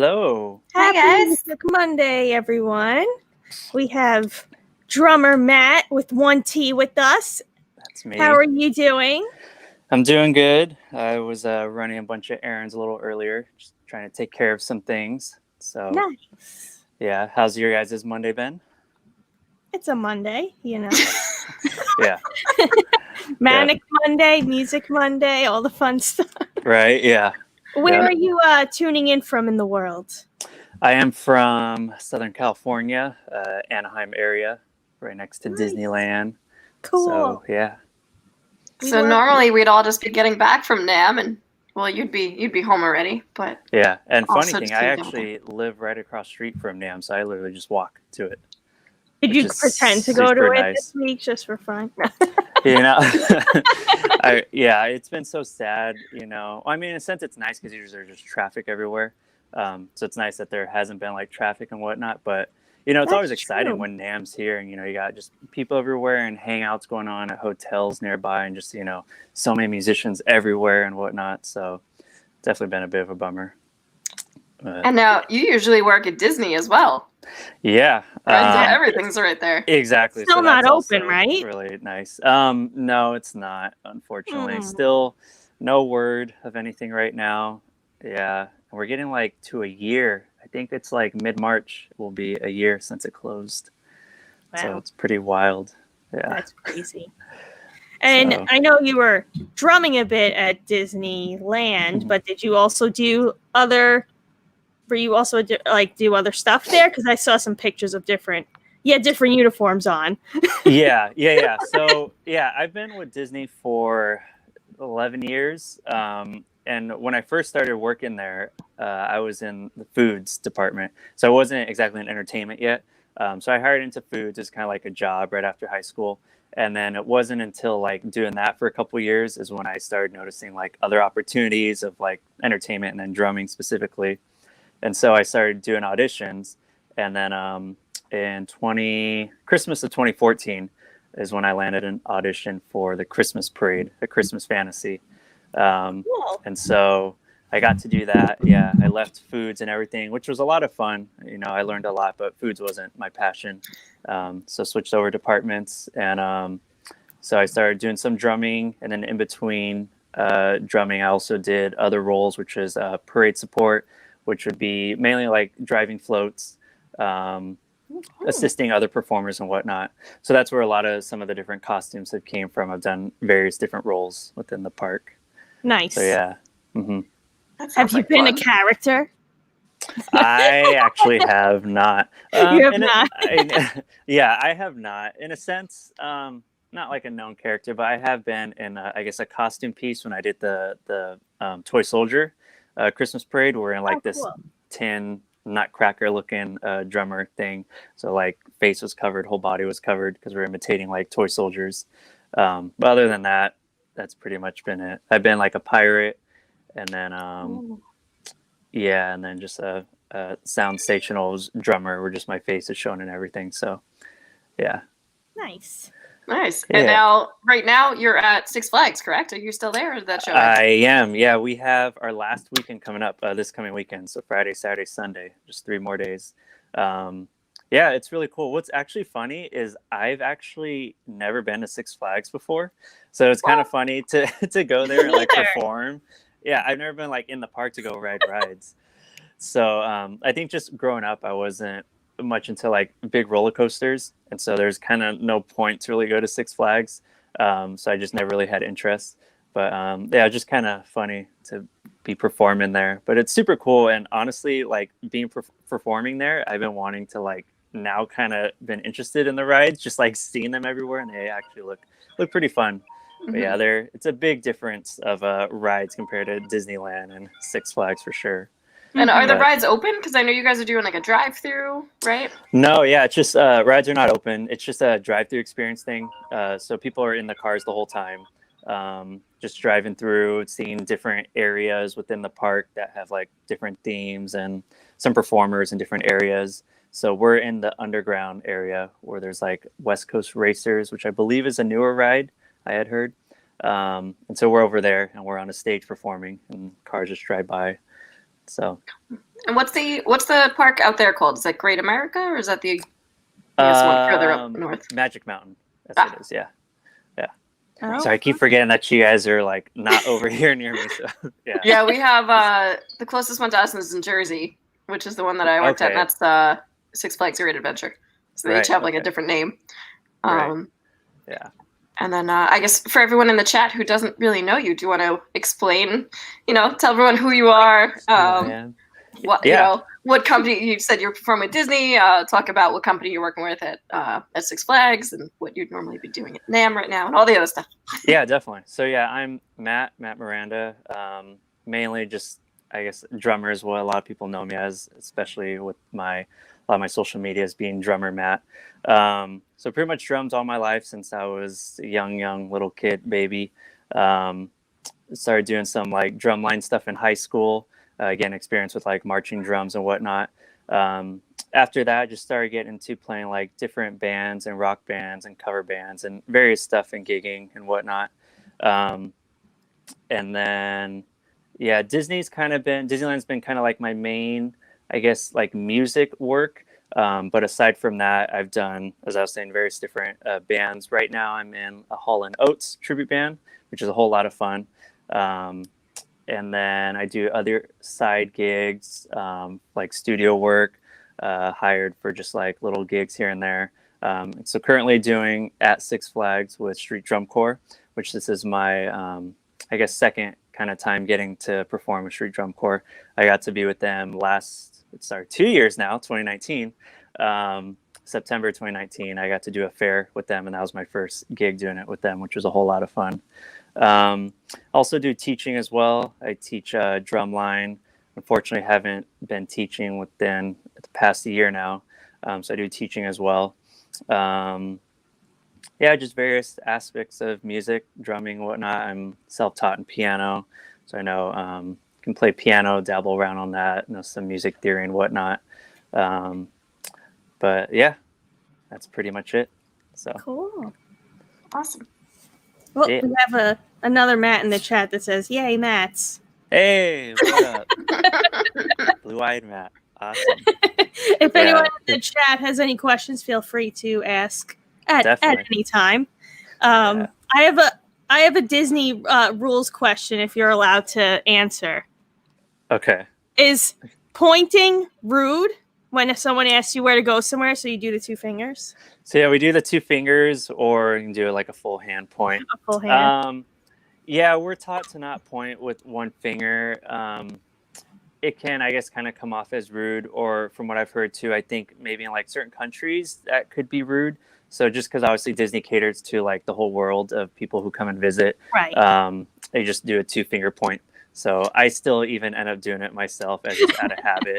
Hello. Hi, Happy guys. Music Monday, everyone. We have drummer Matt with 1T with us. That's me. How are you doing? I'm doing good. I was running a bunch of errands a little earlier, just trying to take care of some things. So, Nice. yeah. How's your guys' Monday been? It's a Monday, you know. Yeah. Manic Monday, Music Monday, all the fun stuff. Right? Yeah. Where are you tuning in from in the world? I am from Southern California, Anaheim area, right next to Nice. Disneyland. Cool. So, yeah. So normally we'd all just be getting back from NAM, and well, you'd be home already. But Yeah. And funny Also thing, just I can't go actually live right across the street from NAM, so I literally just walk to it. Did you which is pretend to go to super it nice. this week just for fun? You know, it's been so sad. You know, I mean, in a sense, it's nice because usually there's just traffic everywhere. So it's nice that there hasn't been like traffic and whatnot. But you know, it's That's always exciting true. when NAMM's here, and you got just people everywhere and hangouts going on at hotels nearby, and just so many musicians everywhere and whatnot. So definitely been a bit of a bummer. and now you usually work at Disney as well. Yeah, Right? So everything's right there. exactly. Still So not that's open, also right? really nice. No, it's not, unfortunately. Hmm. Still no word of anything right now. Yeah. We're getting like to a year. I think it's like mid-March will be a year since it closed. So Wow, it's pretty wild. Yeah. that's crazy. And So- I know you were drumming a bit at Disneyland, Mhm. but did you also do other? Were you also do other stuff there? Because I saw some pictures of different uniforms on. Yeah. So yeah, I've been with Disney for 11 years. And when I first started working there, I was in the foods department. So I wasn't exactly in entertainment yet. So I hired into foods as kind of like a job right after high school. And then it wasn't until like doing that for a couple of years is when I started noticing like other opportunities of like entertainment and then drumming specifically. And so I started doing auditions. And then in Christmas of 2014 is when I landed an audition for the Christmas Parade, a Christmas fantasy. Cool. And so I got to do that. Yeah, I left foods and everything, which was a lot of fun. You know, I learned a lot, but foods wasn't my passion. So switched over departments, and so I started doing some drumming, and then in between drumming, I also did other roles, which is parade support, which would be mainly like driving floats, assisting other performers and whatnot. So that's where a lot of some of the different costumes have came from. I've done various different roles within the park. Nice. So yeah. Mm-hmm. Have you been a character? I actually have not. You have not. I have not. In a sense, not like a known character, but I have been in, I guess, a costume piece when I did the Toy Soldier Christmas Parade. We're in like this Cool. tin nutcracker looking drummer thing. So like face was covered, whole body was covered because we're imitating like toy soldiers. But other than that, that's pretty much been it. I've been like a pirate, and then and then just a sound stationals drummer where just my face is shown and everything. So yeah. Nice. Nice. Yeah. And now, right now, you're at Six Flags, correct? Are you still there, or is that show? I am. Yeah, we have our last weekend coming up this coming weekend. So Friday, Saturday, Sunday, just 3 more days. Yeah, it's really cool. What's actually funny is I've actually never been to Six Flags before. So it's kind of funny to go there and like perform. Yeah, I've never been like in the park to go ride rides. So I think just growing up, I wasn't much into like big roller coasters. And so there's kind of no point to really go to Six Flags. So I just never really had interest. But yeah, just kind of funny to be performing there. But it's super cool. And honestly, like being performing there, I've been wanting to like now kind of been interested in the rides, just like seeing them everywhere. And they actually look pretty fun. But yeah, it's a big difference of rides compared to Disneyland and Six Flags for sure. And are the rides open? Because I know you guys are doing like a drive-through, right? No, yeah, it's just rides are not open. It's just a drive-through experience thing. So people are in the cars the whole time, just driving through, seeing different areas within the park that have like different themes and some performers in different areas. So we're in the underground area where there's like West Coast Racers, which I believe is a newer ride I had heard. And so we're over there and we're on a stage performing and cars just drive by. So And what's the park out there called? Is that Great America, or is that the I guess one further up north? Magic Mountain. That's what it is. Yeah. Oh, So I keep forgetting that you guys are like not over here near me. So yeah. Yeah, we have the closest one to us is in Jersey, which is the one that I worked at, and that's Six Flags Great Adventure. So they each have like a different name. Yeah. And then I guess for everyone in the chat who doesn't really know you, do you want to explain? Tell everyone who you are. What company you said you're performing with Disney? Talk about what company you're working with at Six Flags and what you'd normally be doing at NAMM right now, and all the other stuff. Yeah, definitely. So yeah, I'm Matt Miranda. Mainly just I guess drummer is what a lot of people know me as, especially with a lot of my social media as being drummer Matt. So pretty much drums all my life since I was a young little kid, baby. Started doing some like drumline stuff in high school. Again, experience with like marching drums and whatnot. After that, I just started getting into playing like different bands and rock bands and cover bands and various stuff and gigging and whatnot. And then, yeah, Disneyland's been kind of like my main, I guess, like music work. But aside from that, I've done, as I was saying, various different bands. Right now, I'm in a Hall & Oates tribute band, which is a whole lot of fun. And then I do other side gigs, like studio work, hired for just like little gigs here and there. So currently doing at Six Flags with Street Drum Corps, which this is my, I guess, second kind of time getting to perform with Street Drum Corps. I got to be with them 2 years now, 2019. September 2019, I got to do a fair with them, and that was my first gig doing it with them, which was a whole lot of fun. Also do teaching as well. I teach drumline. Unfortunately, haven't been teaching within the past year now. So I do teaching as well. Yeah, just various aspects of music, drumming, and whatnot. I'm self-taught in piano, so I know can play piano, dabble around on that, know some music theory and whatnot. But yeah, that's pretty much it. So cool. Awesome. Well, we have another Matt in the chat that says, "Yay, Matts!" Hey, what up? Blue-eyed Matt. Awesome. If anyone in the chat has any questions, feel free to ask at any time. I have a Disney rules question. If you're allowed to answer. Okay. Is pointing rude when someone asks you where to go somewhere? So you do the two fingers. So yeah, we do the two fingers, or you can do like a full hand point. A full hand. Yeah, we're taught to not point with one finger. It can, I guess, kind of come off as rude, or from what I've heard too, I think maybe in like certain countries that could be rude. So just because obviously Disney caters to like the whole world of people who come and visit, right? They just do a 2-finger point. So I still even end up doing it myself as just out of habit.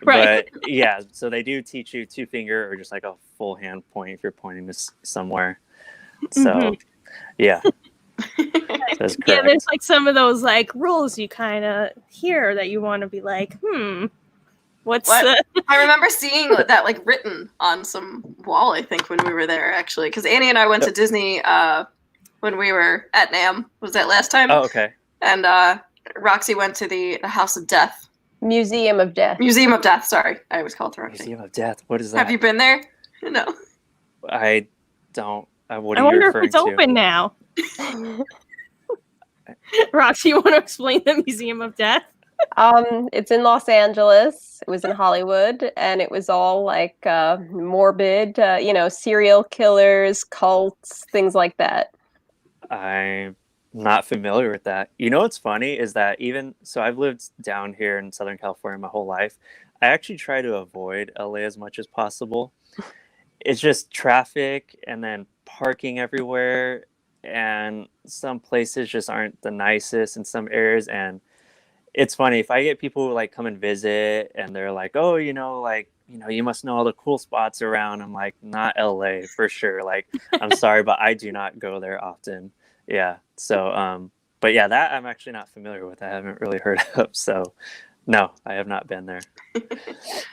Right. But yeah, so they do teach you 2-finger or just like a full hand point if you're pointing to somewhere. So yeah. That's correct. Yeah, there's like some of those like rules you kind of hear that you want to be like, what's I remember seeing that like written on some wall, I think, when we were there, actually, because Annie and I went to Disney when we were at NAMM. Was that last time? Oh, okay. And Roxy went to the House of Death. Museum of Death. Museum of Death, sorry. I always call it the wrong thing. Museum of Death. What is that? Have you been there? No. I don't. What I are you wonder if referring it's to? open now. Roxy, you want to explain the Museum of Death? It's in Los Angeles. It was in Hollywood, and it was all like morbid, serial killers, cults, things like that. I'm not familiar with that. You know what's funny is that I've lived down here in Southern California my whole life. I actually try to avoid LA as much as possible. It's just traffic and then parking everywhere, and some places just aren't the nicest in some areas. And it's funny, if I get people who like come and visit and they're like, oh, you must know all the cool spots around. I'm like, not LA for sure. Like, I'm sorry, but I do not go there often. Yeah. So, but yeah, that I'm actually not familiar with. I haven't really heard of. So no, I have not been there.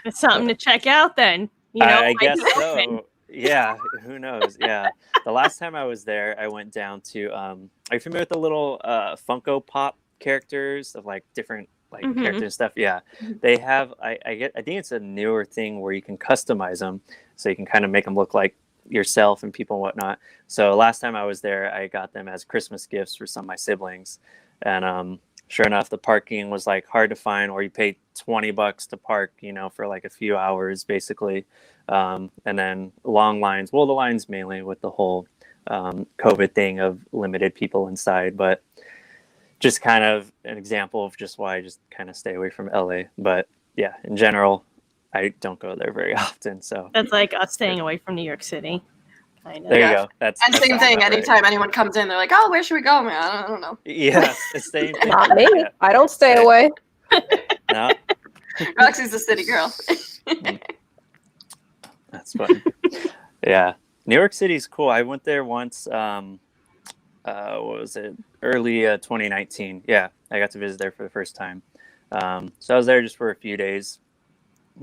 It's something to check out then. I guess so. Yeah, who knows? Yeah. The last time I was there, I went down to, are you familiar with the little Funko Pop characters of like different like characters and stuff. Yeah, they have. I think it's a newer thing where you can customize them, so you can kind of make them look like yourself and people and whatnot. So last time I was there, I got them as Christmas gifts for some of my siblings, and sure enough, the parking was like hard to find, or you pay $20 to park, for like a few hours basically, and then long lines. Well, the lines mainly with the whole COVID thing of limited people inside, but just kind of an example of just why I just kind of stay away from LA. But yeah, in general, I don't go there very often. So that's like us staying away from New York City. Kind of. There you go. And same thing. Anytime anyone comes in, they're like, "Oh, where should we go, man? I don't know." Yeah, the same thing. Not me. Yeah. I don't stay away. No, Roxy's a city girl. that's fun. Yeah, New York City's cool. I went there once. What was it? Early 2019. Yeah, I got to visit there for the first time. So I was there just for a few days.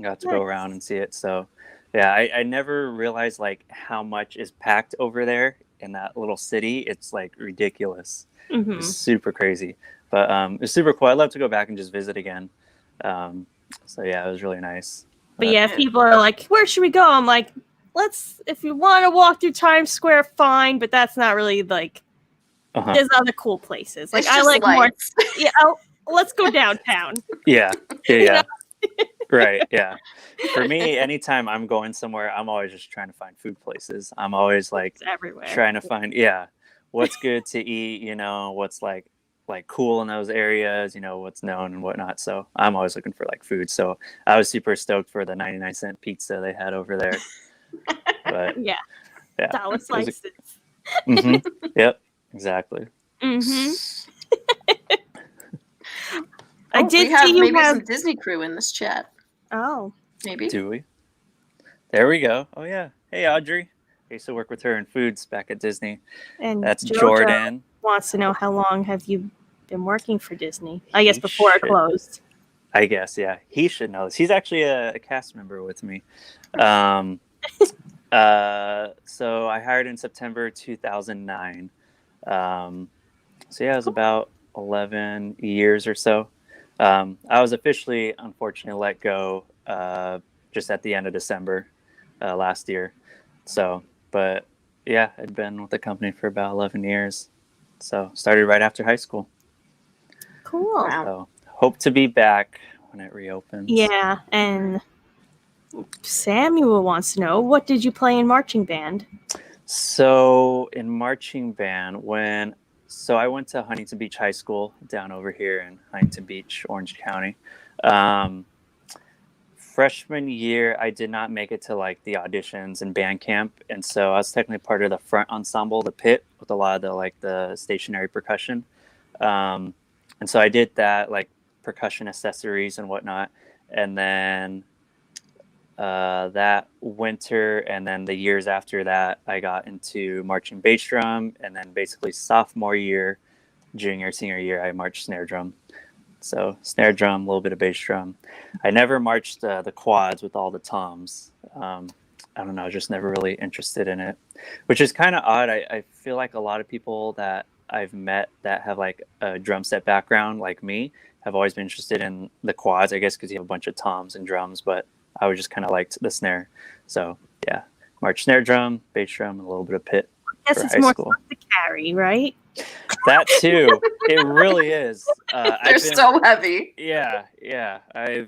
Got to go around and see it. So yeah, I never realized like how much is packed over there in that little city. It's like ridiculous. It's super crazy. But it's super cool. I'd love to go back and just visit again. So yeah, it was really nice. But yeah, if people are like, where should we go? I'm like, if you want to walk through Times Square, fine, but that's not really like, there's other cool places. Like, I like lights. More, yeah, let's go downtown. Yeah. Right, yeah. For me, anytime I'm going somewhere, I'm always just trying to find food places. I'm always like everywhere trying to find, what's good to eat, what's like cool in those areas, what's known and whatnot. So I'm always looking for like food. So I was super stoked for the 99-cent pizza they had over there. But yeah. Dollar slices. Yep, exactly. I did we have see you maybe have some Disney crew in this chat. Oh, maybe. Do we? There we go. Oh yeah. Hey Audrey. I used to work with her in foods back at Disney. And that's Jojo Jordan. Wants to know how long have you been working for Disney? I guess before it closed. I guess, yeah. He should know this. He's actually a cast member with me. So I hired in September 2009. So yeah, it was about 11 years or so. I was officially, unfortunately, let go just at the end of December last year. So, but yeah, I'd been with the company for about 11 years. So started right after high school. Cool. So hope to be back when it reopens. Yeah, and Samuel wants to know, what did you play in marching band? So in marching band, I went to Huntington Beach High School down over here in Huntington Beach, Orange County. Freshman year, I did not make it to like the auditions and band camp, and so I was technically part of the front ensemble, the pit, with a lot of the stationary percussion. And so I did that, like percussion accessories and whatnot, and then that winter and then the years after that, I got into marching bass drum, and then basically sophomore year, junior, senior year, I marched snare drum. So snare drum, a little bit of bass drum. I never marched the quads with all the toms. I don't know, I was just never really interested in it, which is kind of odd. I feel like a lot of people that I've met that have like a drum set background like me have always been interested in the quads, I guess because you have a bunch of toms and drums, but I was just kind of liked the snare. So yeah, march snare drum, bass drum, and a little bit of pit. I guess it's more fun to carry, right? That too. It really is. They're so heavy. Yeah. I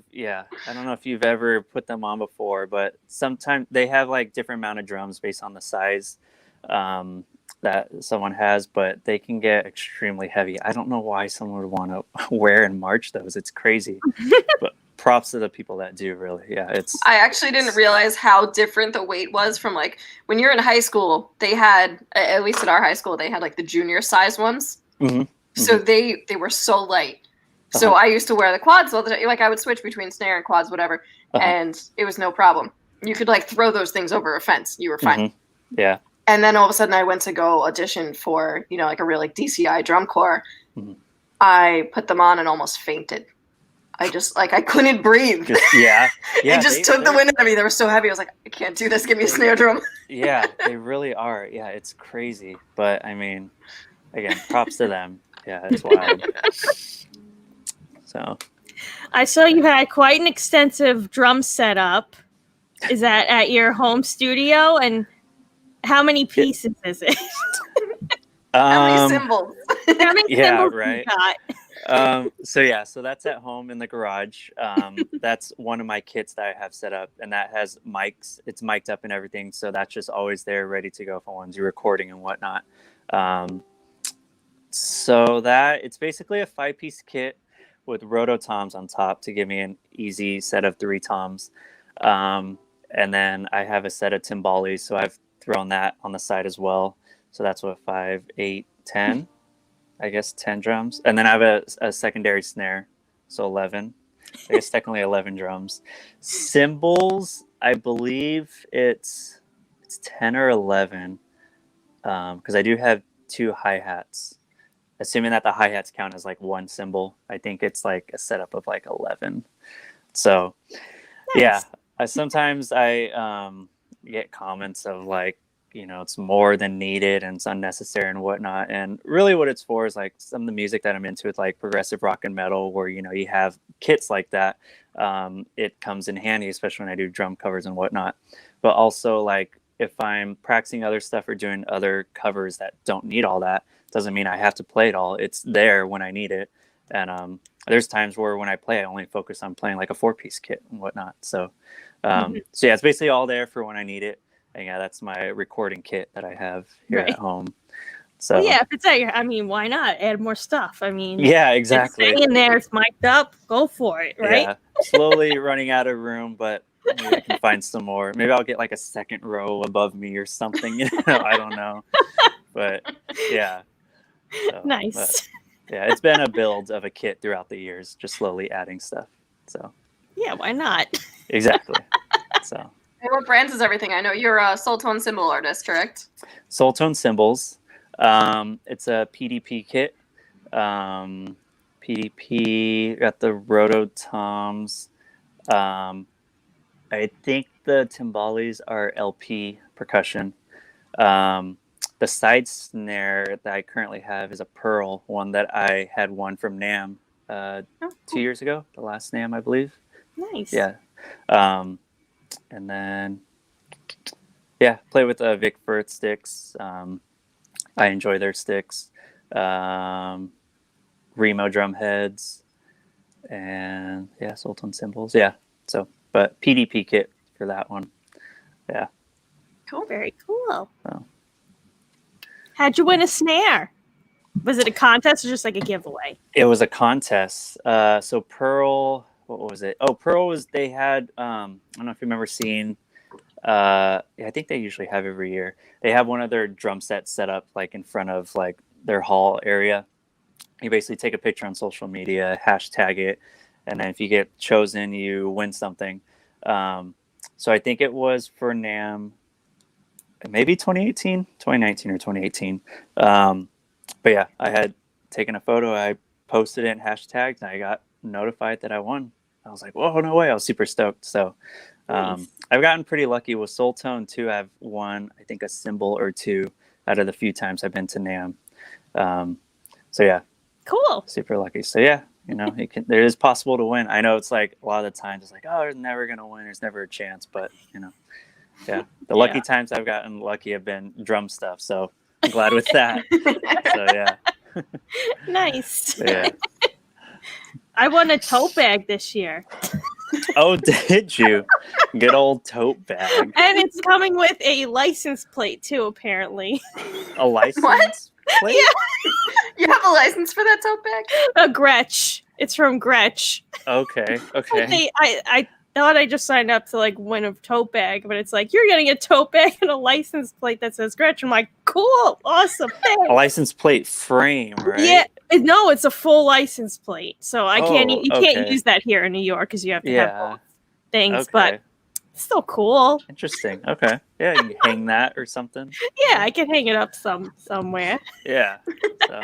don't know if you've ever put them on before, but sometimes they have like different amount of drums based on the size that someone has, but they can get extremely heavy. I don't know why someone would want to wear and march those. It's crazy. But props to the people that do, really. Yeah, I actually didn't realize how different the weight was from like when you're in high school. They had, at least at our high school, they had like the junior size ones. So they were so light. So I used to wear the quads all the time. Like I would switch between snare and quads, whatever, and it was no problem. You could like throw those things over a fence. You were fine. Yeah. And then all of a sudden I went to go audition for, like a real like DCI drum corps. I put them on and almost fainted. I just I couldn't breathe. It just took the wind out of me. They were so heavy. I was like, I can't do this. Give me a snare drum. Yeah, they really are. Yeah, it's crazy. But I mean, again, props to them. Yeah, it's wild. So I saw you had quite an extensive drum setup. Is that at your home studio? And how many pieces is it? How many cymbals? How many cymbals right. you got? So that's at home in the garage. That's one of my kits that I have set up, and that has mics. It's mic'd up and everything, so that's just always there, ready to go for ones you're recording and whatnot. So that it's basically a 5-piece kit with roto toms on top to give me an easy set of 3 toms, and then I have a set of timbales, so I've thrown that on the side as well. So that's what 5, 8, 10. I guess 10 drums, and then I have a secondary snare, so 11. I guess technically 11 drums. Cymbals, I believe it's 10 or 11, because I do have 2 hi-hats. Assuming that the hi-hats count as like 1 cymbal, I think it's like a setup of like 11. So, nice. Yeah, sometimes I get comments of like, it's more than needed and it's unnecessary and whatnot. And really what it's for is like some of the music that I'm into with like progressive rock and metal, where, you have kits like that. It comes in handy, especially when I do drum covers and whatnot. But also like if I'm practicing other stuff or doing other covers that don't need all that, doesn't mean I have to play it all. It's there when I need it. And there's times where when I play, I only focus on playing like a 4-piece kit and whatnot. So, so yeah, it's basically all there for when I need it. And yeah, that's my recording kit that I have here at home. So well, yeah, if it's at your, why not add more stuff? Yeah, exactly. It's in there, it's mic'd up, go for it, right? Yeah, slowly running out of room, but maybe I can find some more. Maybe I'll get like a second row above me or something. I don't know, but yeah. So, nice. But, yeah, it's been a build of a kit throughout the years, just slowly adding stuff. So yeah, why not? Exactly. So. And what brands is everything? I know you're a Soul Tone cymbal artist, correct? Soul Tone cymbals. It's a PDP kit. PDP, got the roto toms. I think the timbales are LP percussion. The side snare that I currently have is a Pearl, one that I had won from NAMM 2 years ago, the last NAMM, I believe. Nice. Yeah. And then, play with Vic Firth sticks. I enjoy their sticks. Remo drum heads. And, Soul Tone cymbals. Yeah. So, but PDP kit for that one. Yeah. Cool. Very cool. So. How'd you win a snare? Was it a contest or just like a giveaway? It was a contest. So Pearl, what was it? Oh, Pearl they had, I don't know if you remember seeing, I think they usually have every year. They have one of their drum sets set up like in front of like their hall area. You basically take a picture on social media, hashtag it, and then if you get chosen, you win something. So I think it was for NAMM, maybe 2019 or 2018. But yeah, I had taken a photo, I posted it and hashtagged, and I got notified that I won. I was like, whoa, no way. I was super stoked. So nice. I've gotten pretty lucky with Soul Tone too. I've won, I think, a cymbal or 2 out of the few times I've been to NAMM. So yeah. Cool. Super lucky. So yeah, it is possible to win. I know it's like a lot of the times it's like, oh, there's never going to win. There's never a chance. But, yeah. The lucky times I've gotten lucky have been drum stuff. So I'm glad with that. So yeah. Nice. Yeah. I won a tote bag this year. Oh, did you? Good old tote bag. And it's coming with a license plate too, apparently. A license plate? Yeah. You have a license for that tote bag? A Gretsch. It's from Gretsch. Okay. I thought I just signed up to like win a tote bag, but it's like, you're getting a tote bag and a license plate that says Gretsch. I'm like, cool, awesome, thanks. A license plate frame, right? Yeah, no, it's a full license plate. So you can't use that here in New York because you have to have both things, but it's still cool. Interesting. Okay. Yeah, you can hang that or something. Yeah, I can hang it up somewhere. Yeah. So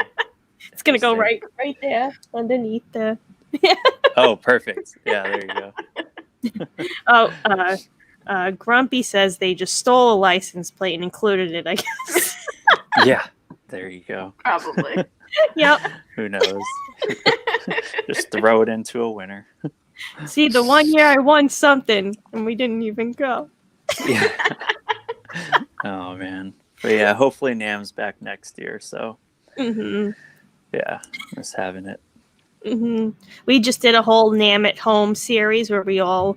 it's gonna go right there underneath the. Oh, perfect. Yeah, there you go. Grumpy says they just stole a license plate and included it, I guess. Yeah, there you go. Probably. Yep. Who knows? Just throw it into a winner. See, the one year I won something and we didn't even go. Yeah. Oh man. But yeah, hopefully Nam's back next year. So yeah, just having it. We just did a whole Nam at Home series where we all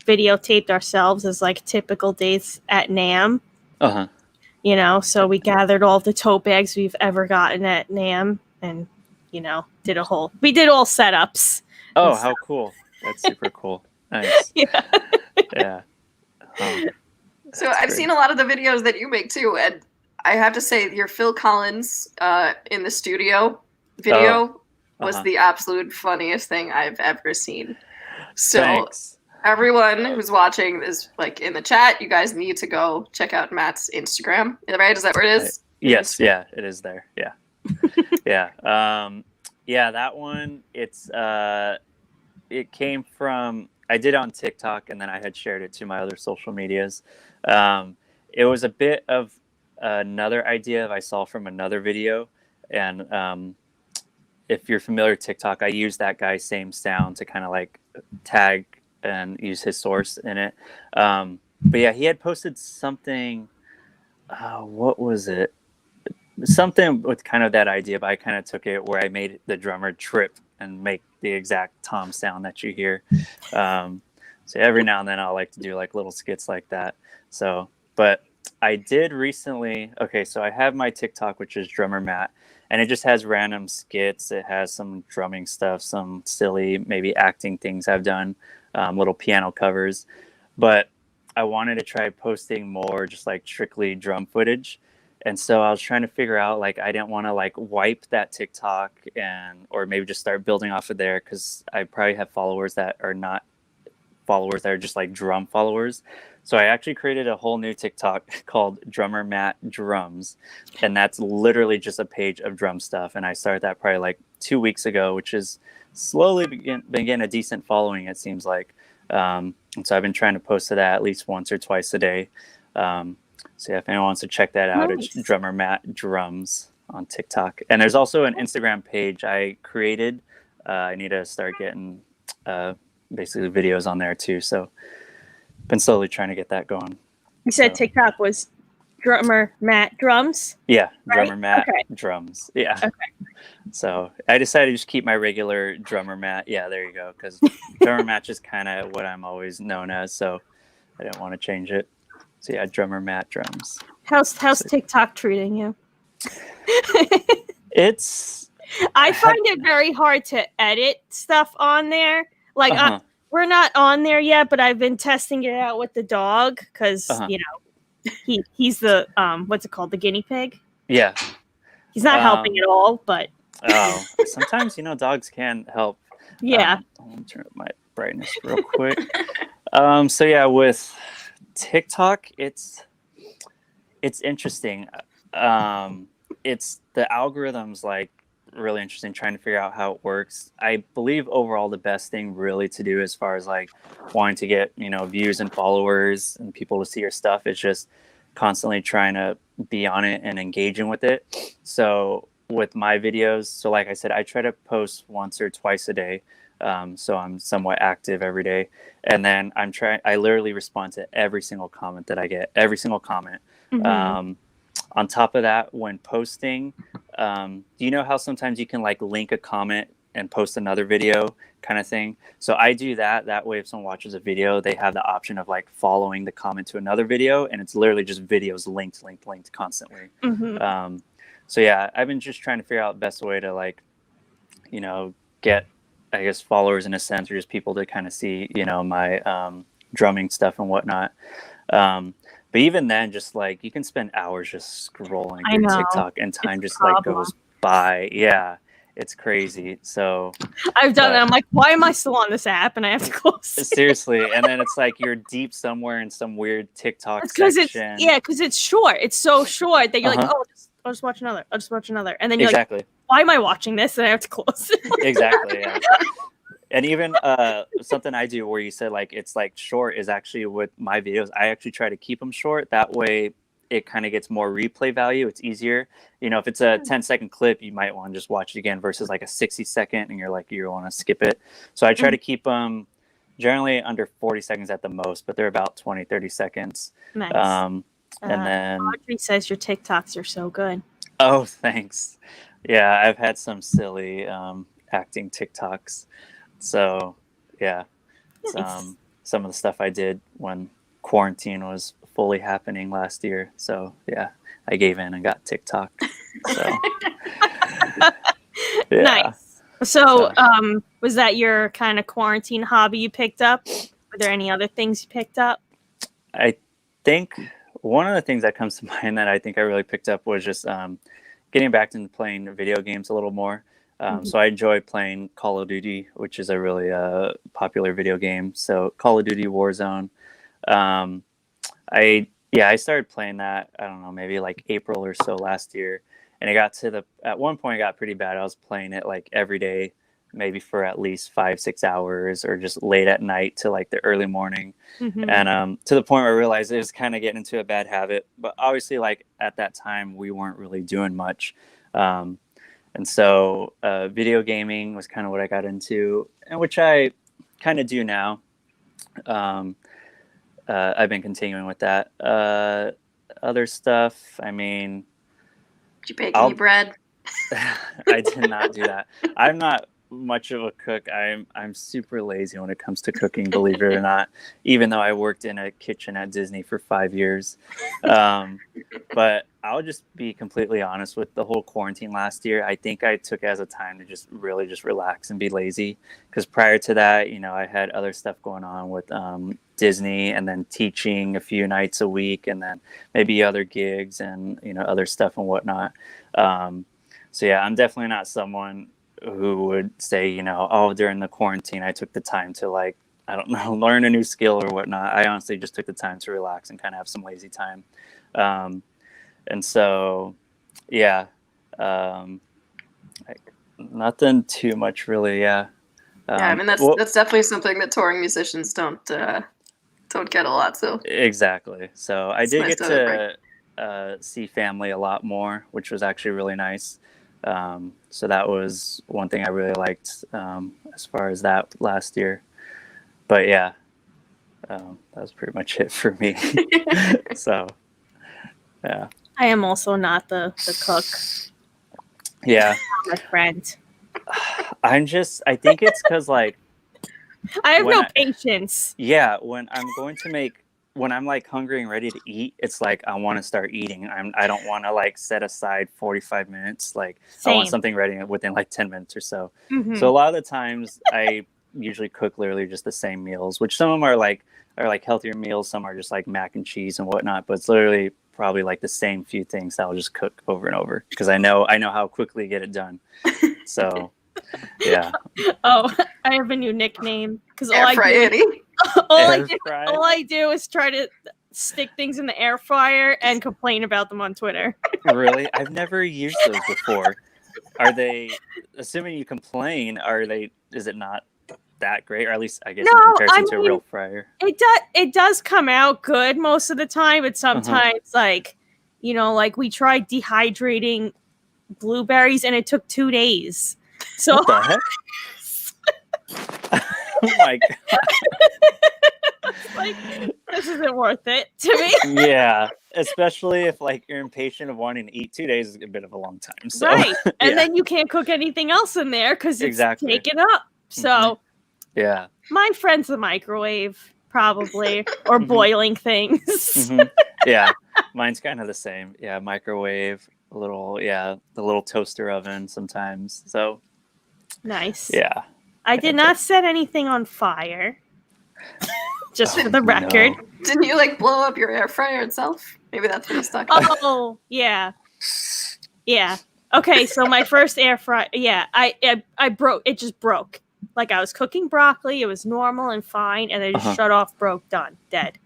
videotaped ourselves as like typical days at Nam. You know, so we gathered all the tote bags we've ever gotten at Nam and, you know, we did all setups. Oh, how cool. That's super cool. Nice. Yeah. Yeah. So I've seen a lot of the videos that you make too, and I have to say your Phil Collins in the studio video was the absolute funniest thing I've ever seen. So Thanks. Everyone who's watching is like in the chat. You guys need to go check out Matt's Instagram. Right? Is that where it is? Yes. Yeah, it is there. Yeah. Yeah. Yeah, that one, it came from, I did it on TikTok and then I had shared it to my other social medias. It was a bit of another idea I saw from another video. And if you're familiar with TikTok, I use that guy's same sound to kind of like tag and use his source in it. But yeah, he had posted something, what was it? Something with kind of that idea, but I kind of took it where I made the drummer trip and make the exact tom sound that you hear. So every now and then I'll like to do like little skits like that. So, but I did recently, so I have my TikTok, which is Drummer Matt, and it just has random skits. It has some drumming stuff, some silly, maybe acting things I've done, little piano covers. But I wanted to try posting more just like strictly drum footage. And so I was trying to figure out, like, I didn't want to like wipe that TikTok or maybe just start building off of there, because I probably have followers that are not followers that are just like drum followers. So I actually created a whole new TikTok called Drummer Matt Drums, and that's literally just a page of drum stuff. And I started that probably like 2 weeks ago, which is slowly been getting a decent following, it seems like. And so I've been trying to post to that at least once or twice a day. So yeah, if anyone wants to check that out, It's Drummer Matt Drums on TikTok. And there's also an Instagram page I created. I need to start getting basically videos on there too. So been slowly trying to get that going. You said TikTok was Drummer Matt Drums? Yeah, right? Drummer Matt Drums. Yeah. Okay. So I decided to just keep my regular Drummer Matt. Yeah, there you go. Because Drummer Matt is kind of what I'm always known as. So I didn't want to change it. So yeah, Drummer Matt Drums. How's TikTok treating you? I find it very hard to edit stuff on there. Like we're not on there yet, but I've been testing it out with the dog because you know he's the what's it called, the guinea pig. Yeah. He's not helping at all, but sometimes dogs can help. Yeah. Let me turn up my brightness real quick. So yeah, with TikTok, it's interesting. It's the algorithms like really interesting, trying to figure out how it works. I believe overall the best thing really to do as far as like wanting to get views and followers and people to see your stuff is just constantly trying to be on it and engaging with it. So with my videos, like I said, I try to post once or twice a day. So I'm somewhat active every day, and then I literally respond to every single comment that I get, every single comment. On top of that, when posting, do you know how sometimes you can like link a comment and post another video kind of thing? So I do that way if someone watches a video, they have the option of like following the comment to another video, and it's literally just videos linked constantly. So yeah, I've been just trying to figure out the best way to like, get, I guess, followers in a sense, or just people to kind of see, my drumming stuff and whatnot. But even then, just like you can spend hours just scrolling through TikTok, and time just like goes by. Yeah, it's crazy. So I've done that. I'm like, why am I still on this app? And I have to close it. Seriously. And then it's like you're deep somewhere in some weird TikTok section. Because it's short. It's so short that you're like, I'll just watch another. I'll just watch another. And then you're like, why am I watching this? And I have to close it. Exactly. Yeah. And even something I do where you said like it's like short is actually with my videos. I actually try to keep them short. That way, it kind of gets more replay value. It's easier. You know, if it's a 10-second clip, you might want to just watch it again versus like a 60-second and you're like, you want to skip it. So I try to keep them generally under 40 seconds at the most, but they're about 20, 30 seconds. Nice. And then Audrey says your TikToks are so good. Oh, thanks. Yeah, I've had some silly acting TikToks. So yeah, Nice. Some of the stuff I did when quarantine was fully happening last year. So yeah, I gave in and got TikTok. So yeah. Nice. So was that your kind of quarantine hobby you picked up? Were there any other things you picked up? I think one of the things that comes to mind that I think I really picked up was just getting back into playing video games a little more. So I enjoy playing Call of Duty, which is a really popular video game. So Call of Duty Warzone. I started playing that, I don't know, maybe like April or so last year. And at one point it got pretty bad. I was playing it like every day, maybe for at least 5-6 hours or just late at night to like the early morning. And to the point where I realized it was kind of getting into a bad habit. But obviously, like at that time, we weren't really doing much. And so video gaming was kind of what I got into, and which I kind of do now. I've been continuing with that. Other stuff, I mean... Did you bake any bread? I did not do that. I'm not much of a cook. I'm super lazy when it comes to cooking, believe it or not, even though I worked in a kitchen at Disney for 5 years. But I'll just be completely honest, with the whole quarantine last year, I think I took it as a time to just really just relax and be lazy. Because prior to that, you know, I had other stuff going on with Disney, and then teaching a few nights a week, and then maybe other gigs and, you know, other stuff and whatnot. So yeah, I'm definitely not someone who would say, you know, oh, during the quarantine, I took the time to, like, I don't know, learn a new skill or whatnot. I honestly just took the time to relax and kind of have some lazy time. And so, yeah, nothing too much really. Yeah. Yeah, I mean, that's definitely something that touring musicians don't get a lot. So exactly. So I did get to see family a lot more, which was actually really nice. So that was one thing I really liked as far as that last year. But yeah, that was pretty much it for me. So yeah, I am also not the cook. Yeah, my friend. I think it's because, like, I have no patience. Yeah, when I'm like hungry and ready to eat, it's like I want to start eating. I don't want to like set aside 45 minutes. Like Same. I want something ready within like 10 minutes or so. So a lot of the times I usually cook literally just the same meals, which some of them are like healthier meals. Some are just like mac and cheese and whatnot, but it's literally probably like the same few things that I'll just cook over and over because I know how quickly to get it done. So yeah. Oh, I have a new nickname because all I do is try to stick things in the air fryer and complain about them on Twitter. Really? I've never used those before. Are they, assuming you complain, is it not that great, or at least I guess in comparison to a real fryer? It does come out good most of the time, but sometimes like, you know, like we tried dehydrating blueberries and it took 2 days. So what the heck? Oh my god. Like, this isn't worth it to me. Yeah, especially if like you're impatient of wanting to eat. 2 days is a bit of a long time. So. Right. And then you can't cook anything else in there because it's taken up. So yeah. My friend's the microwave, probably, or boiling things. Yeah. Mine's kind of the same. Yeah, microwave, the little toaster oven sometimes. So nice. Yeah. I did not set anything on fire. Just for the record. No. Didn't you like blow up your air fryer itself? Maybe that's what it's stuck. Oh, yeah. Yeah. Okay, so my first air fryer, I broke. It just broke. Like I was cooking broccoli, it was normal and fine, and then it just shut off, broke, done, dead.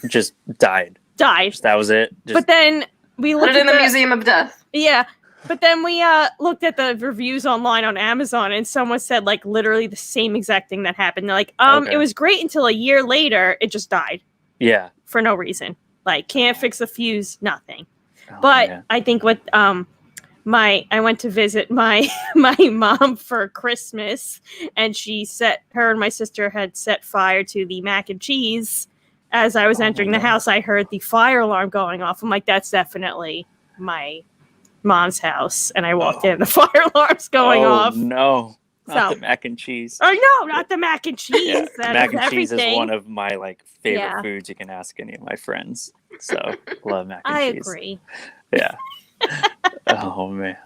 Just died. That was it. But then we looked at the Museum of Death. Yeah. But then we looked at the reviews online on Amazon, and someone said like literally the same exact thing that happened. They're like, it was great until a year later, it just died. Yeah. For no reason. Like, can't fix a fuse, nothing. Oh, but man. I think what I went to visit my mom for Christmas, and her and my sister had set fire to the mac and cheese. As I was entering the house, I heard the fire alarm going off. I'm like, that's definitely my mom's house. And I walked in, the fire alarm's going off. Oh, no. Not the mac and cheese. Oh, no, not the mac and cheese. Yeah, That mac is and cheese everything. is one of my favorite foods. You can ask any of my friends. So, love mac and cheese. I agree. Yeah. Oh, man.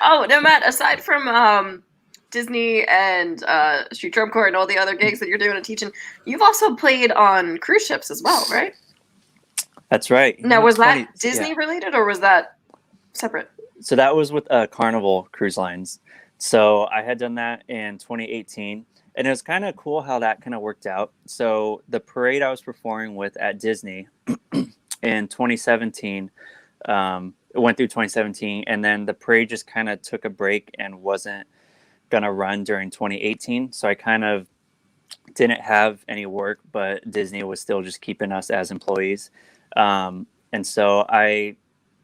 Oh, no, Matt, aside from Disney and Street Drum Corps and all the other gigs that you're doing and teaching, you've also played on cruise ships as well, right? That's right. Now, was that Disney related or was that separate? So that was with Carnival Cruise Lines. So I had done that in 2018. And it was kind of cool how that kind of worked out. So the parade I was performing with at Disney in 2017, it went through 2017. And then the parade just kind of took a break and wasn't going to run during 2018. So I kind of didn't have any work, but Disney was still just keeping us as employees. And so I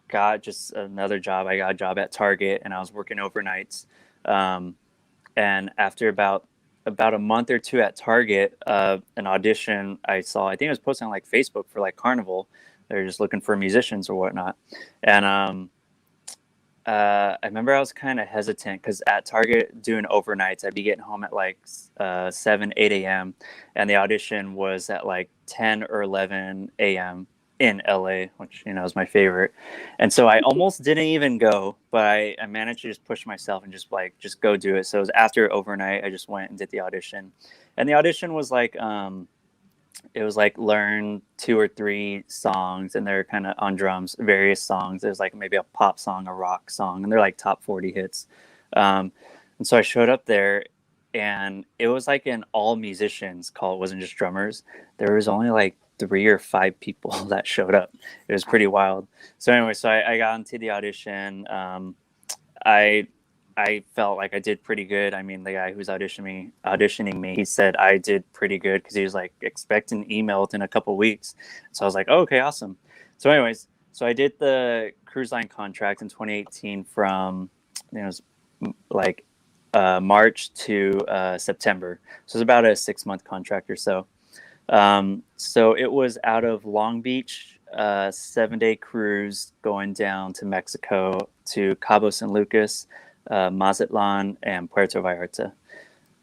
got just another job. I got a job at Target and I was working overnights. And after about a month or two at Target, an audition I saw, I think it was posted on Facebook for Carnival. They're just looking for musicians or whatnot. And I remember I was kind of hesitant because at Target doing overnights, I'd be getting home at 7, 8 a.m. And the audition was at 10 or 11 a.m. in LA, which, is my favorite. And so I almost didn't even go, but I managed to just push myself and just go do it. So it was after overnight, I just went and did the audition. And the audition was it was learn 2 or 3 songs, and they're kind of on drums, various songs. There's maybe a pop song, a rock song, and they're top 40 hits. And so I showed up there, and it was an all musicians call. It wasn't just drummers. There was only 3 or 5 people that showed up. It was pretty wild. So anyway, I got into the audition. I felt like I did pretty good. I mean, the guy who's auditioning me, he said I did pretty good because he was expecting an email within a couple weeks. So I was oh, okay, awesome. So anyways, I did the cruise line contract in 2018 from, it was March to September. So it was about a 6-month contract or so. So it was out of Long Beach, 7-day cruise going down to Mexico to Cabo San Lucas, Mazatlan, and Puerto Vallarta.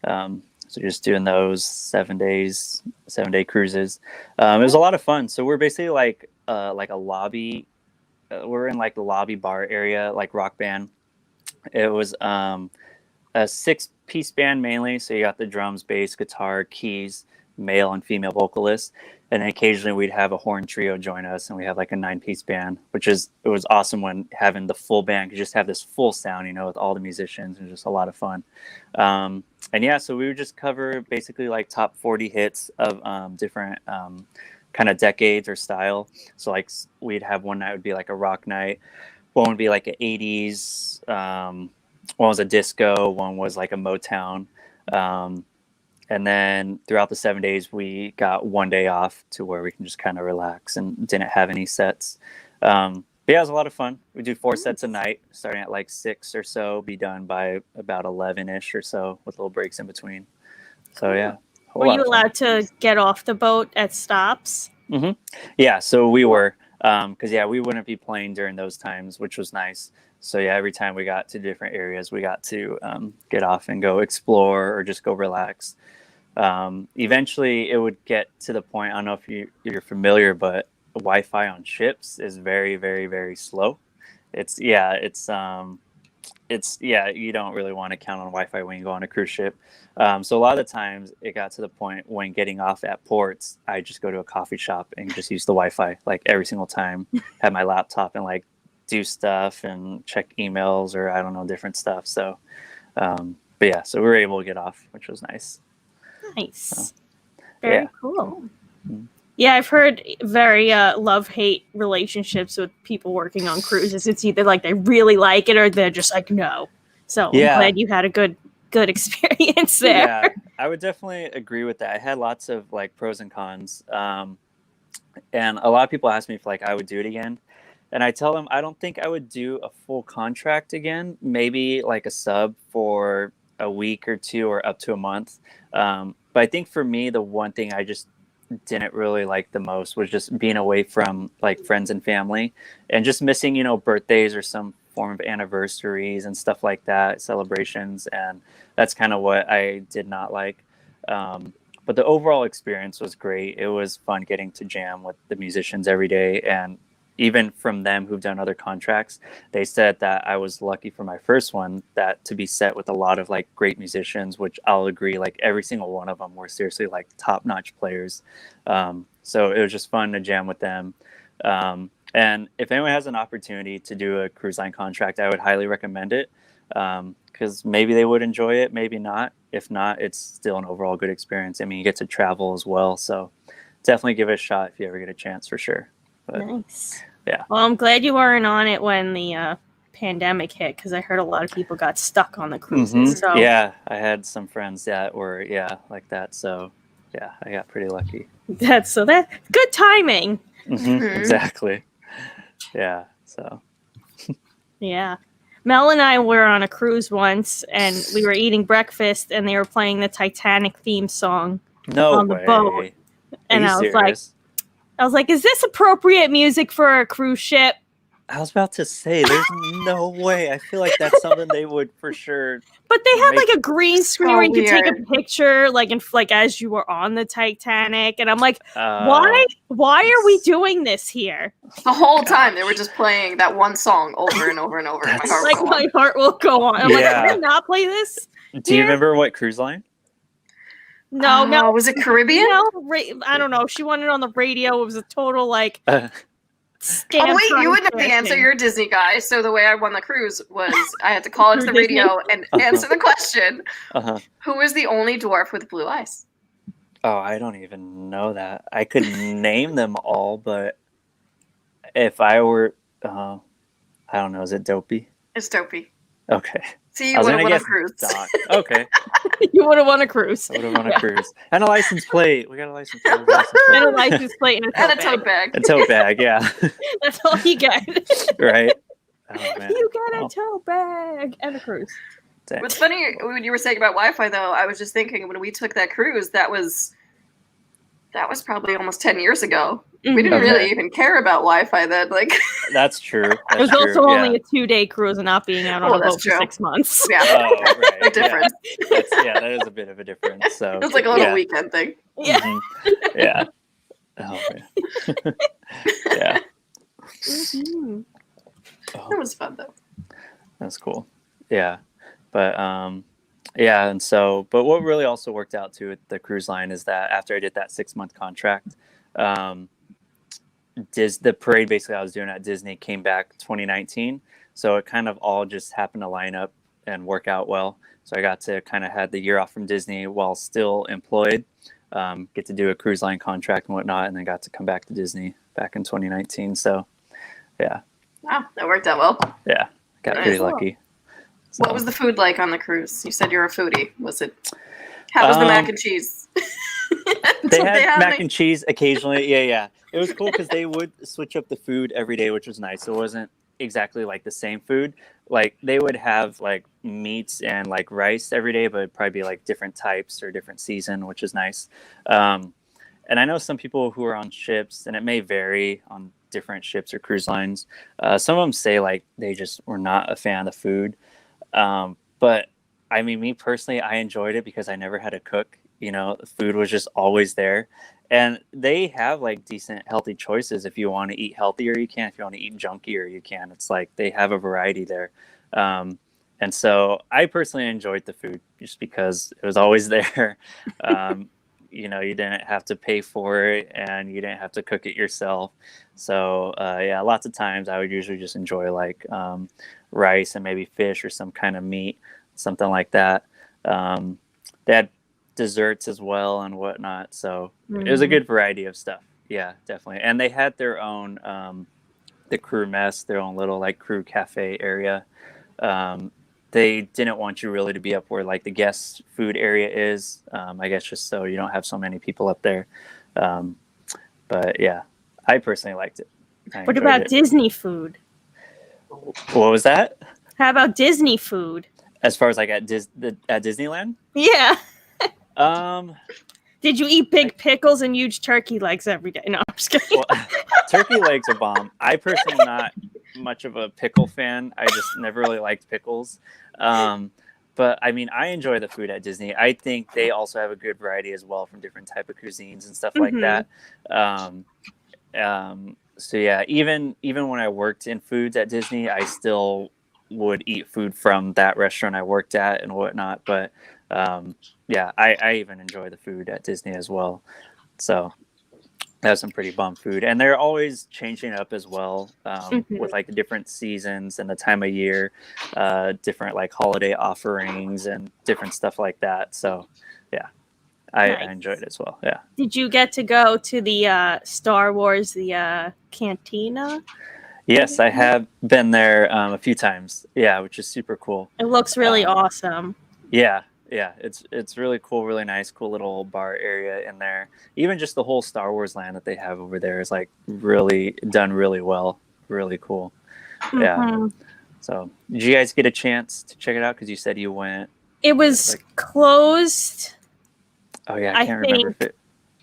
So just doing those 7-day cruises. It was a lot of fun. So we're basically like a lobby. We're in the lobby bar area, Rock Band. It was a 6-piece band mainly. So you got the drums, bass, guitar, keys, male and female vocalists, and then occasionally we'd have a horn trio join us, and we have a 9-piece band, it was awesome when having the full band could just have this full sound, with all the musicians, and just a lot of fun. And yeah, so we would just cover basically top 40 hits of different kind of decades or style. So we'd have one night would be a rock night, one would be an 80s, one was a disco, one was a Motown. And then throughout the 7 days, we got 1 day off to where we can just kind of relax and didn't have any sets. But yeah, it was a lot of fun. We do 4 sets a night, starting at 6 or so, be done by about 11-ish or so with little breaks in between. So yeah. Were you allowed to get off the boat at stops? Mm-hmm. Yeah, so we were. Because we wouldn't be playing during those times, which was nice. So yeah, every time we got to different areas, we got to get off and go explore or just go relax. Eventually, it would get to the point. I don't know if you're familiar, but Wi-Fi on ships is very, very, very slow. You don't really want to count on Wi-Fi when you go on a cruise ship. So a lot of the times, it got to the point when getting off at ports, I just go to a coffee shop and just use the Wi-Fi every single time. Have my laptop and do stuff and check emails or I don't know, different stuff. So, but yeah, so we were able to get off, which was nice. Nice. So, very cool. Yeah, I've heard very love-hate relationships with people working on cruises. It's either they really like it or they're just no. So I'm glad you had a good experience there. Yeah, I would definitely agree with that. I had lots of pros and cons. And a lot of people ask me if like I would do it again. And I tell them I don't think I would do a full contract again. Maybe like a sub for a week or two or up to a month. But I think for me, the one thing I just didn't really like the most was just being away from like friends and family and just missing, you know, birthdays or some form of anniversaries and stuff like that, celebrations. And that's kind of what I did not like. But the overall experience was great. It was fun getting to jam with the musicians every day. And even from them who've done other contracts, they said that I was lucky for my first one that to be set with a lot of like great musicians, which I'll agree, like every single one of them were seriously like top-notch players. So it was just fun to jam with them. And if anyone has an opportunity to do a cruise line contract, I would highly recommend it, because maybe they would enjoy it, maybe not. If not, it's still an overall good experience. I mean, you get to travel as well. So definitely give it a shot if you ever get a chance, for sure. But, nice. Yeah. Well, I'm glad you weren't on it when the pandemic hit, because I heard a lot of people got stuck on the cruises. Mm-hmm. So yeah, I had some friends that were like that. So yeah, I got pretty lucky. that's good timing. Mm-hmm. Exactly. Yeah. So. Yeah. Mel and I were on a cruise once, and we were eating breakfast, and they were playing the Titanic theme song on the boat. And I was like, is this appropriate music for a cruise ship? I was about to say, there's no way. I feel like that's something they would for sure. But they had like a green screen where you could take a picture, like as you were on the Titanic, and I'm like, why are we doing this here? The whole time they were just playing that one song over and over and over. My heart will go on. I'm like, can we not play this? Do you remember what cruise line? No. Was it Caribbean? I don't know. She wanted it on the radio. It was a total like. You wouldn't have the answer. You're a Disney guy. So the way I won the cruise was I had to call into the radio and answer the question. Who is the only dwarf with blue eyes? Oh, I don't even know that. I could name them all, but if I were, I don't know. Is it Dopey? It's Dopey. Okay. See, you would have won a cruise. Okay. You would have won a cruise. I would have won a cruise. And a license plate. We got a license plate. And a license plate and a tote bag. A tote bag, yeah. That's all you get. Right? Oh, man. You get a tote bag and a cruise. Dang. What's funny, when you were saying about Wi-Fi, though, I was just thinking when we took that cruise, that was probably almost 10 years ago. We didn't really even care about Wi-Fi then. Like that's true. It was also only a 2-day cruise and not being out on a boat for 6 months. Yeah, right. Big difference. That is a bit of a difference. So it was like a little weekend thing. Yeah. Mm-hmm. Yeah. Oh man. Yeah. Mm-hmm. That was fun though. That's cool. Yeah, but yeah, and so, but what really also worked out too with the cruise line is that after I did that 6-month contract, the parade basically I was doing at Disney came back 2019, so it kind of all just happened to line up and work out well. So I got to kind of had the year off from Disney while still employed, get to do a cruise line contract and whatnot, and then got to come back to Disney back in 2019. So yeah. Wow, that worked out well. Yeah, got pretty lucky. So. What was the food like on the cruise? You said you're a foodie. How was the mac and cheese? They had mac and cheese occasionally. Yeah. It was cool because they would switch up the food every day, which was nice. It wasn't exactly like the same food. Like they would have like meats and like rice every day, but it'd probably be like different types or different season, which is nice. And I know some people who are on ships, and it may vary on different ships or cruise lines. Some of them say like they just were not a fan of the food. But I mean, me personally, I enjoyed it because I never had to cook. You know, the food was just always there. And they have like decent healthy choices. If you want to eat healthier, you can. If you want to eat junkier, you can. It's like they have a variety there. And so I personally enjoyed the food just because it was always there. You know, you didn't have to pay for it and you didn't have to cook it yourself. So yeah, lots of times I would usually just enjoy like rice and maybe fish or some kind of meat, something like that. They had desserts as well and whatnot. So it was a good variety of stuff. Yeah, definitely. And they had their own, the crew mess, their own little like crew cafe area. They didn't want you really to be up where like the guest food area is, I guess just so you don't have so many people up there. But yeah, I personally liked it. What about Disney food? What was that? How about Disney food? As far as like at Disneyland? Yeah. Um, Did you eat big pickles and huge turkey legs every day? No, I'm just kidding. Well, turkey legs are bomb. I personally am not much of a pickle fan. I just never really liked pickles. But I mean, I enjoy the food at Disney. I think they also have a good variety as well from different type of cuisines and stuff like that. So yeah, even when I worked in foods at Disney, I still would eat food from that restaurant I worked at and whatnot. But yeah, I even enjoy the food at Disney as well. So they have some pretty bomb food, and they're always changing it up as well with like the different seasons and the time of year, different like holiday offerings and different stuff like that. So yeah, I enjoyed it as well. Yeah. Did you get to go to the Star Wars, the cantina? Yes, I have been there a few times. Yeah, which is super cool. It looks really awesome. Yeah. Yeah, it's really cool, really nice, cool little bar area in there. Even just the whole Star Wars land that they have over there is like really done really well, really cool. Yeah. So, did you guys get a chance to check it out? Because you said you went. It was closed. Oh yeah, I can't remember if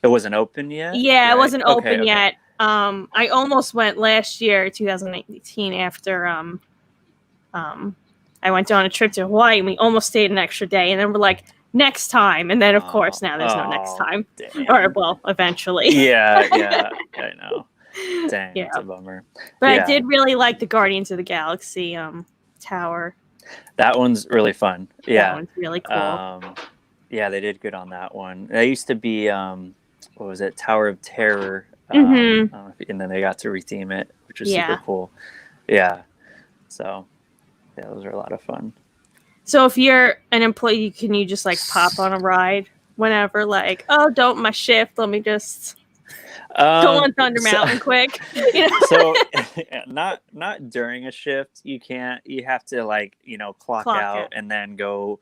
it wasn't open yet. Yeah, right? It wasn't open yet. I almost went last year, 2018, after I went on a trip to Hawaii and we almost stayed an extra day, and then we're like, next time. And then of course now there's no next time. Damn. Or well, eventually. Yeah, I know. Dang, it's a bummer. But I did really like the Guardians of the Galaxy tower. That one's really fun. Yeah. That one's really cool. Yeah, they did good on that one. That used to be what was it? Tower of Terror. And then they got to retheme it, which was super cool. Yeah. So yeah, those are a lot of fun. So if you're an employee, can you just like pop on a ride whenever? Like, oh, don't my shift. Let me just go on Thunder Mountain quick. You know? So not during a shift. You can't. You have to like clock out and then go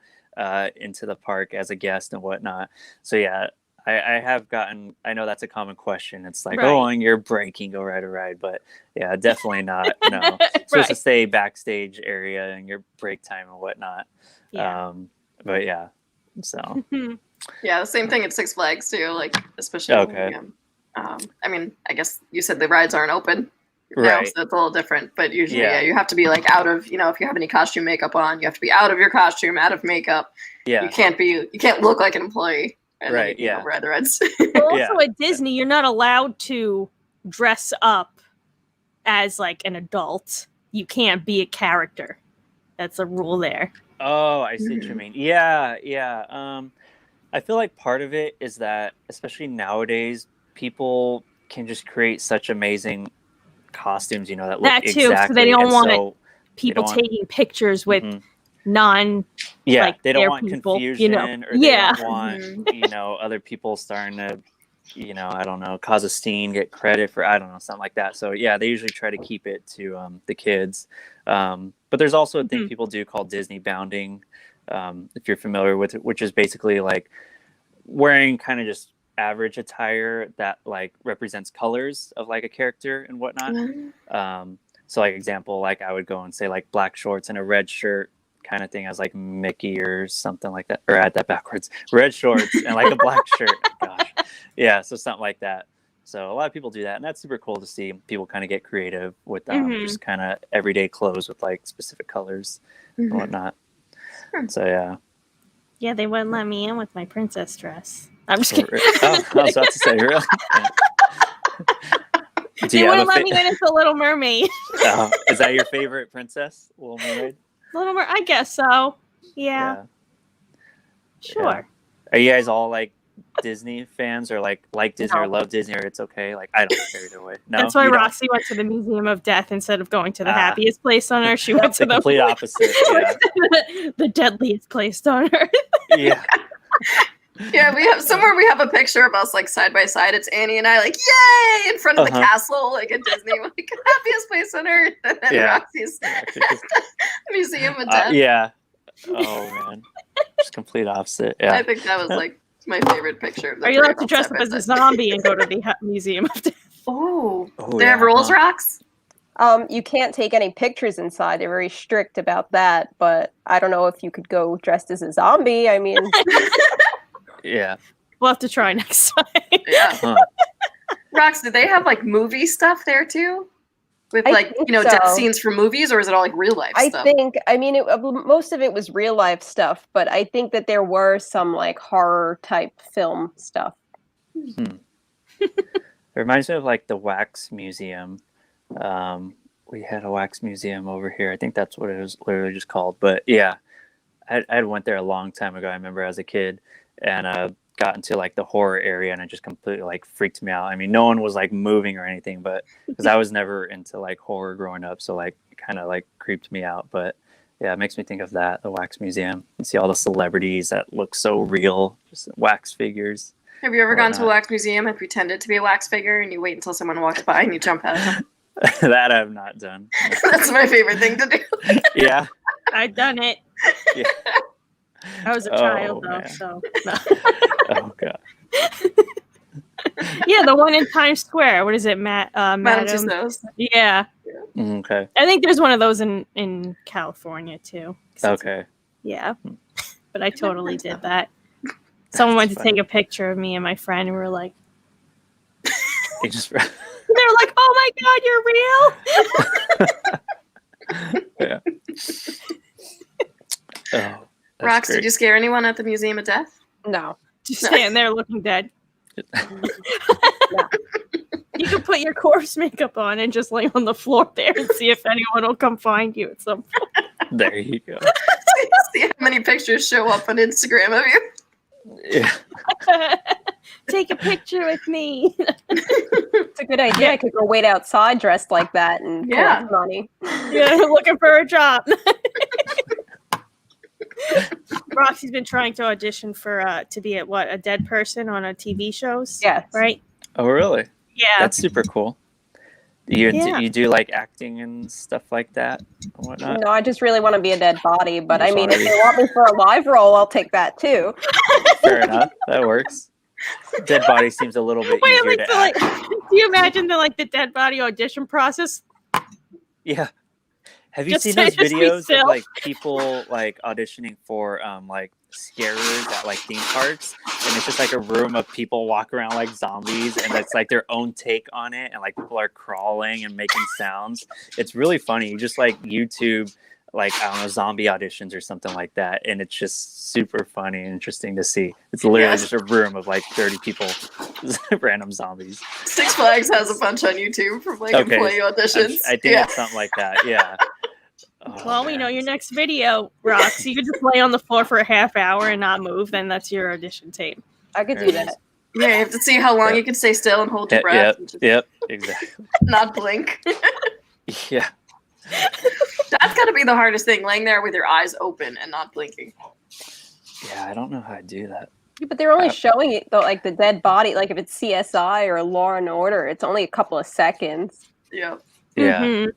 into the park as a guest and whatnot. So yeah. I have gotten. I know that's a common question. It's like, oh, on your break, you can go ride a ride, but yeah, definitely not. No, supposed to stay backstage area and your break time and whatnot. Yeah. But yeah, so yeah, the same thing at Six Flags too. Like especially. Okay. I mean, I guess you said the rides aren't open. Right. So it's a little different, but usually, you have to be like out of. If you have any costume makeup on, you have to be out of your costume, out of makeup. Yeah. You can't look like an employee. Right. Yeah. Ride the rides. Well, also at Disney, you're not allowed to dress up as like an adult. You can't be a character. That's a rule there. Oh, I see what you mean. Yeah. I feel like part of it is that, especially nowadays, people can just create such amazing costumes. That look that too. Exactly. So they don't want people taking pictures with. They don't want people, confusion or they don't want other people starting to I don't know, cause a scene, get credit for something like that. So yeah, they usually try to keep it to the kids, but there's also a thing people do called Disney bounding, if you're familiar with it, which is basically like wearing kind of just average attire that like represents colors of like a character and whatnot. So like example, like I would go and say like black shorts and a red shirt kind of thing as like Mickey or something like that, or add that backwards, red shorts and like a black shirt. Gosh. Yeah. So something like that. So a lot of people do that, and that's super cool to see people kind of get creative with just kind of everyday clothes with like specific colors and whatnot. So yeah. Yeah. They wouldn't let me in with my princess dress. I'm just kidding. I was about to say, really? They wouldn't let me in as the Little Mermaid. Is that your favorite princess, Little Mermaid? I guess so. Yeah. Sure. Yeah. Are you guys all like Disney fans or like Disney or love Disney, or it's okay? Like I don't care either way. No. That's why Roxy went to the Museum of Death instead of going to the happiest place on earth. She went to the complete opposite. Yeah. the deadliest place on earth. Yeah. Yeah, we have a picture of us like side by side. It's Annie and I like yay in front of the castle, like at Disney, like happiest place on earth. And then Roxy's Museum of Death. Yeah. Oh man, just complete opposite. Yeah. I think that was like my favorite picture. Are you allowed to dress up as a zombie and go to the Museum of Death? Oh, they have rules, Rocks? You can't take any pictures inside. They're very strict about that, but I don't know if you could go dressed as a zombie. I mean... Yeah. We'll have to try next time. Yeah. Huh. Rox, do they have like movie stuff there too? With like, death scenes from movies, or is it all like real life stuff? I mean, most of it was real life stuff, but I think that there were some like horror type film stuff. It reminds me of like the Wax Museum. We had a wax museum over here. I think that's what it was literally just called. But yeah, I went there a long time ago. I remember as a kid, and got into like the horror area, and it just completely like freaked me out. I mean, no one was like moving or anything, but because I was never into like horror growing up, so like it kind of like creeped me out. But yeah, it makes me think of that, the wax museum. You see all the celebrities that look so real, just wax figures. Have you ever gone to a wax museum and pretended to be a wax figure, and you wait until someone walks by and you jump at them? That I've not done. That's my favorite thing to do. Yeah, I've done it. Yeah. I was a child, though, man. so. Oh, God. Yeah, the one in Times Square. What is it, Madame Tussauds? Yeah. Okay. I think there's one of those in California, too. Okay. Yeah. But I totally did that. Someone went to take a picture of me and my friend, and we were like... They just... They're like, oh my God, you're real? Yeah. Oh, Rox, did you scare anyone at the Museum of Death? No. Just standing there looking dead. You can put your corpse makeup on and just lay on the floor there and see if anyone will come find you at some point. There you go. See how many pictures show up on Instagram of you. Yeah. Take a picture with me. It's a good idea. I could go wait outside dressed like that and collect money. Yeah, looking for a job. Roxy's been trying to audition for to be a dead person on a TV shows. Yes. Right? Oh, really? Yeah. That's super cool. You do like acting and stuff like that and whatnot? No, I just really want to be a dead body, but I mean, if they want me for a live role, I'll take that too. Fair enough. That works. Dead body seems a little bit easier to act. Do you imagine the dead body audition process? Yeah. Have you Just seen those videos still. of like people like auditioning for like scarers at like theme parks, and it's just like a room of people walk around like zombies, and it's like their own take on it, and like people are crawling and making sounds. It's really funny. You just like YouTube like, I don't know, zombie auditions or something like that, and it's just super funny and interesting to see. It's literally just a room of like 30 people, random zombies. Six Flags has a bunch on YouTube for like employee auditions. I think it's something like that. Yeah. Oh, well, we know your next video, Rox. You could just lay on the floor for a half hour and not move, then that's your audition tape. I could do that. Yeah, you have to see how long you can stay still and hold your breath. Yep, exactly. Not blink. Yeah. That's got to be the hardest thing, laying there with your eyes open and not blinking. Yeah, I don't know how to do that. Yeah, but they're only showing it, though, like the dead body. Like if it's CSI or Law and Order, it's only a couple of seconds. Yeah. Yeah. Mm-hmm.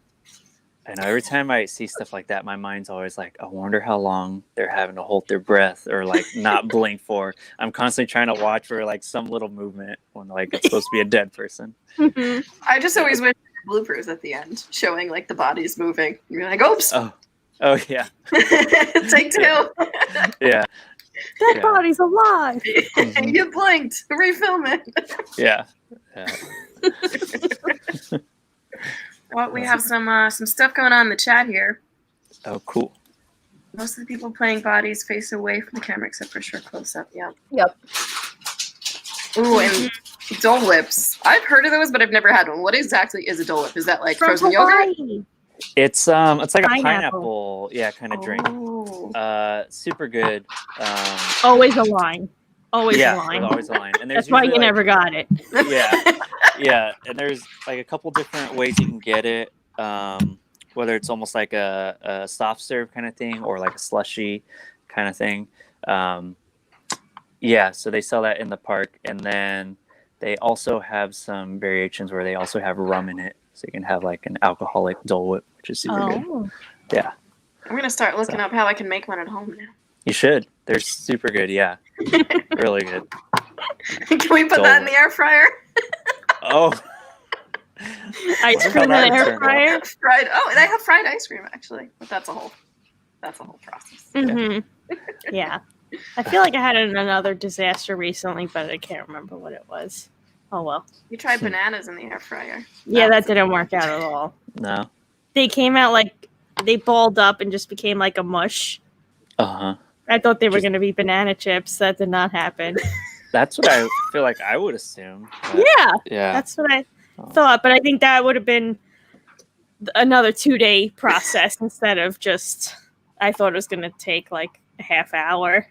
I know every time I see stuff like that, my mind's always like, I wonder how long they're having to hold their breath or like not blink for. I'm constantly trying to watch for like some little movement when like it's supposed to be a dead person. Mm-hmm. I just always wish bloopers at the end showing like the bodies moving. You're like, oops. Oh yeah. Take two. Yeah. That body's alive. Mm-hmm. You blinked. Refilm it. Yeah. Well, we have some stuff going on in the chat here. Oh, cool. Most of the people playing bodies face away from the camera, except for short close-up. Yeah. Yep. Ooh, and Dole Whips. I've heard of those, but I've never had one. What exactly is a Dole Whip? Is that like frozen yogurt? It's like a pineapple, kind of drink. Super good. Always a line. Always a line. Always a line. And that's why you never got it. Yeah. And there's like a couple different ways you can get it. Whether it's almost like a soft serve kind of thing or like a slushy kind of thing. So they sell that in the park, and then they also have some variations where they also have rum in it, so you can have like an alcoholic Dole Whip, which is super good. Yeah, I'm gonna start looking up how I can make one at home now. You should. They're super good. Yeah, really good. Can we put that in the air fryer? Oh, ice cream in the air fryer. Fried. Oh, they have fried ice cream actually, but that's a whole process. Yeah. I feel like I had another disaster recently, but I can't remember what it was. Oh well. You tried bananas in the air fryer. Yeah, that didn't work out at all. No. They came out like they balled up and just became like a mush. Uh-huh. I thought they were going to be banana chips. That did not happen. That's what I feel like I would assume. Yeah. That's what I thought, but I think that would have been another 2-day process instead of just. I thought it was going to take like a half hour.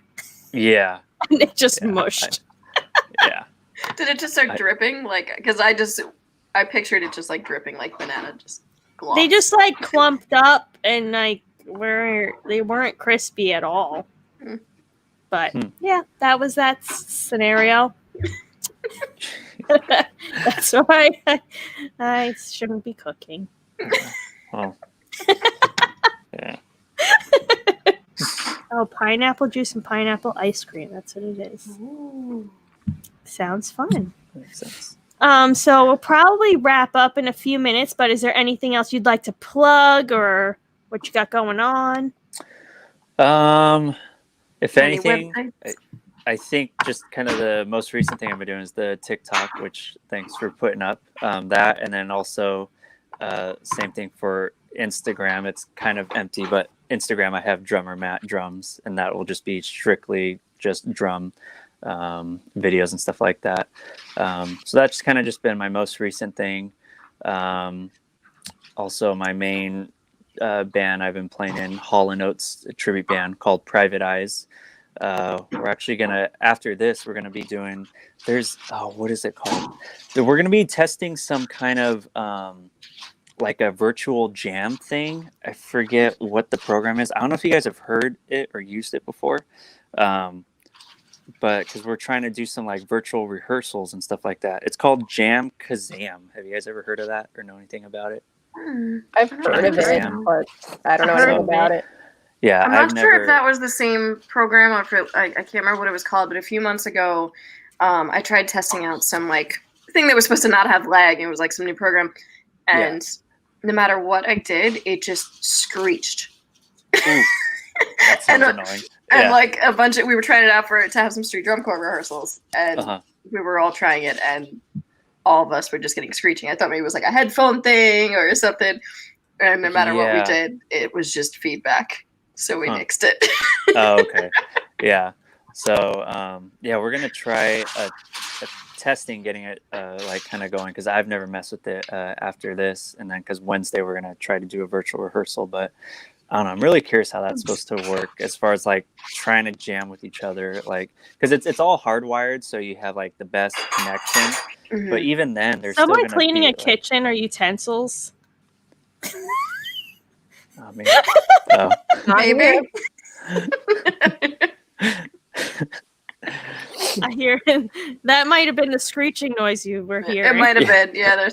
Yeah. And it just mushed. Yeah. Did it just start dripping? Like, because I pictured it just like dripping like banana, just gloss. They just like clumped up and like they weren't crispy at all. But yeah, that was that scenario. That's why I shouldn't be cooking. Well. Yeah. Oh, pineapple juice and pineapple ice cream. That's what it is. Ooh. Sounds fun. Makes sense. So we'll probably wrap up in a few minutes, but is there anything else you'd like to plug or what you got going on? If anything, I think just kind of the most recent thing I've been doing is the TikTok, which thanks for putting up that. And then also same thing for Instagram. It's kind of empty, but Instagram, I have Drummer Matt Drums, and that will just be strictly just drum videos and stuff like that. So that's kind of just been my most recent thing. Also, my main band I've been playing in, Hall & Oates, a tribute band called Private Eyes. We're actually gonna, after this, we're gonna be doing, what is it called? We're gonna be testing some kind of like a virtual jam thing. I forget what the program is. I don't know if you guys have heard it or used it before. But because we're trying to do some like virtual rehearsals and stuff like that. It's called Jam Kazam. Have you guys ever heard of that or know anything about it? I've heard of it, but I don't know anything about it. Yeah, I'm not sure if that was the same program or if I can't remember what it was called, but a few months ago, I tried testing out some like thing that was supposed to not have lag. It was like some new program, and no matter what I did, it just screeched. Ooh, that sounds annoying. And like we were trying it out to have some street drum corps rehearsals, and we were all trying it, and all of us were just getting screeching. I thought maybe it was like a headphone thing or something, and no matter what we did, it was just feedback. So we nixed it. Oh, okay. Yeah. So, we're going to try a testing, getting it like kind of going, because I've never messed with it after this. And then because Wednesday we're going to try to do a virtual rehearsal. But I don't know. I'm really curious how that's supposed to work as far as like trying to jam with each other. Like, because it's all hardwired. So you have like the best connection. Mm-hmm. But even then, there's someone cleaning a kitchen or utensils. Oh, man. Oh. Maybe. I hear it. That might have been the screeching noise you were hearing. It might have been. Yeah.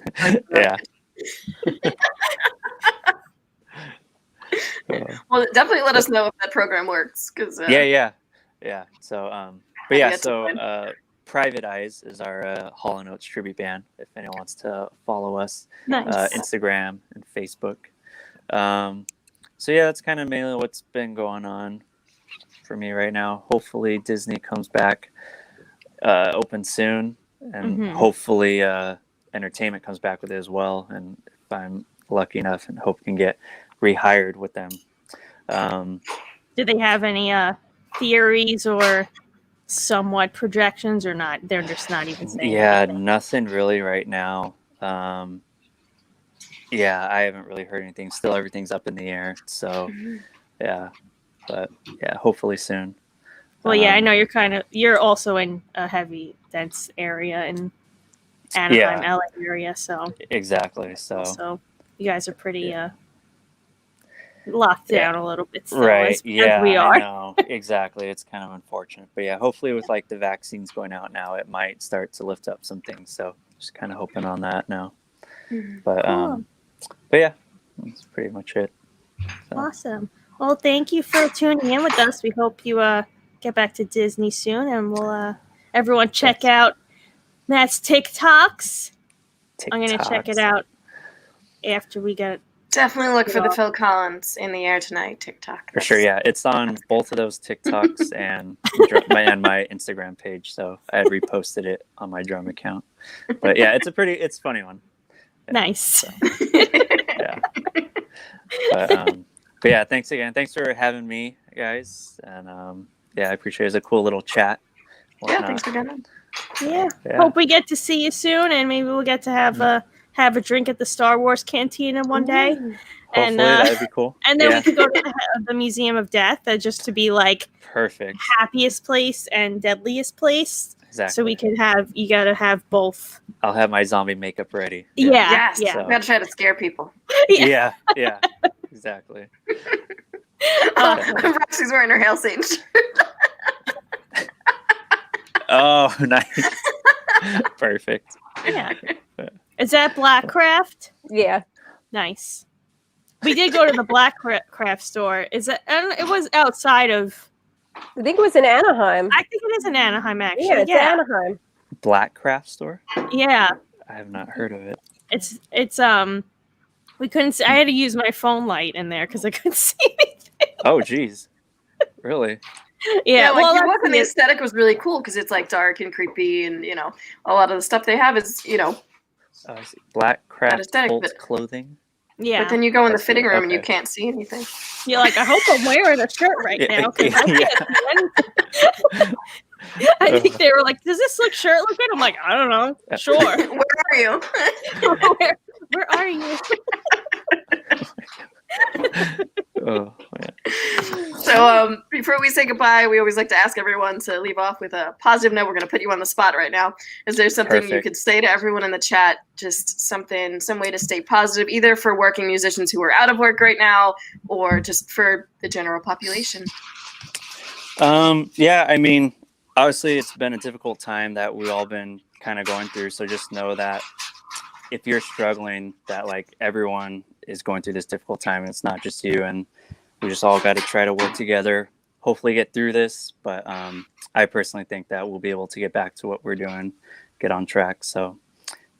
Yeah. Well, definitely let us know if that program works. Yeah. So, but yeah, so Private Eyes is our Hall & Oates tribute band. If anyone wants to follow us, nice. Instagram and Facebook. So yeah, that's kind of mainly what's been going on for me right now. Hopefully Disney comes back open soon, and hopefully entertainment comes back with it as well. And if I'm lucky enough, and hope can get rehired with them. Do they have any theories or somewhat projections, or not? They're just not even saying anything. Nothing really right now. Yeah, I haven't really heard anything. Still, everything's up in the air. So, hopefully soon. Well, I know you're also in a heavy, dense area in Anaheim, LA area. So exactly. So you guys are pretty locked down a little bit still, right? as we are. I know. Exactly. It's kind of unfortunate, but hopefully with like the vaccines going out now, it might start to lift up some things. So just kind of hoping on that now. But cool. But yeah, that's pretty much it. So. Awesome. Well, thank you for tuning in with us. We hope you get back to Disney soon, and we'll everyone check out Matt's TikToks. I'm gonna check it out after we get. Definitely look for the Phil Collins in the air tonight TikTok. For sure, yeah. It's on both of those TikToks and my Instagram page. So I had reposted it on my drum account. But yeah, it's a funny one. Yeah, nice. So, yeah. But yeah, thanks again. Thanks for having me, guys. And yeah, I appreciate it. It was a cool little chat. Yeah, thanks for coming. Yeah. Hope we get to see you soon, and maybe we'll get to have a drink at the Star Wars Cantina one day. Hopefully, that'd be cool. And then we could go to the Museum of Death, just to be like perfect happiest place and deadliest place. Exactly. So we could you gotta have both. I'll have my zombie makeup ready. Yeah. So. We gotta try to scare people. Yeah. Exactly. Roxy's wearing her Hail Satan shirt. Oh, nice. Perfect. Yeah. Is that Blackheart? Yeah. Nice. We did go to the Blackheart store. It was outside of. I think it was in Anaheim. I think it is in Anaheim, actually. Yeah, it's Anaheim. Blackheart store? Yeah. I have not heard of it. It's we couldn't see, I had to use my phone light in there because I couldn't see anything. Oh, geez. Really? Yeah, like you walk and the aesthetic was really cool because it's like dark and creepy, and a lot of the stuff they have is I see. Blackheart clothing. Yeah, but then you go in the fitting room and you can't see anything. You're like, I hope I'm wearing a shirt right now because I can't see anything. I think they were like, does this shirtless? I'm like, I don't know. Sure. Where are you? Where are you? Oh, man. So before we say goodbye, we always like to ask everyone to leave off with a positive note. We're going to put you on the spot right now. Is there something you could say to everyone in the chat? Just some way to stay positive, either for working musicians who are out of work right now or just for the general population? Yeah, I mean, obviously it's been a difficult time that we've all been kind of going through. So just know that if you're struggling, that like everyone is going through this difficult time, and it's not just you, and we just all got to try to work together, hopefully get through this. But I personally think that we'll be able to get back to what we're doing, get on track. So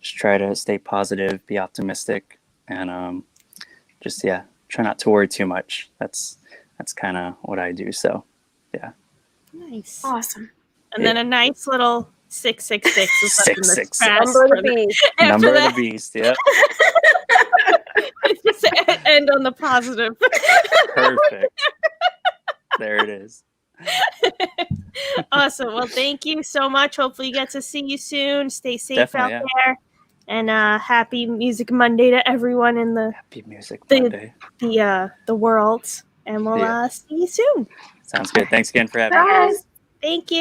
just try to stay positive, be optimistic, and just try not to worry too much. That's kind of what I do. So yeah. Nice. Awesome. And then a nice little 666 is 666. Number of the beast. Number of the beast. Yep. Just end on the positive. Perfect. There it is. Awesome. Well, thank you so much. Hopefully you get to see you soon. Stay safe out there. And happy Music Monday to everyone in the the world. And we'll see you soon. Sounds good. Thanks again for having me. Thank you.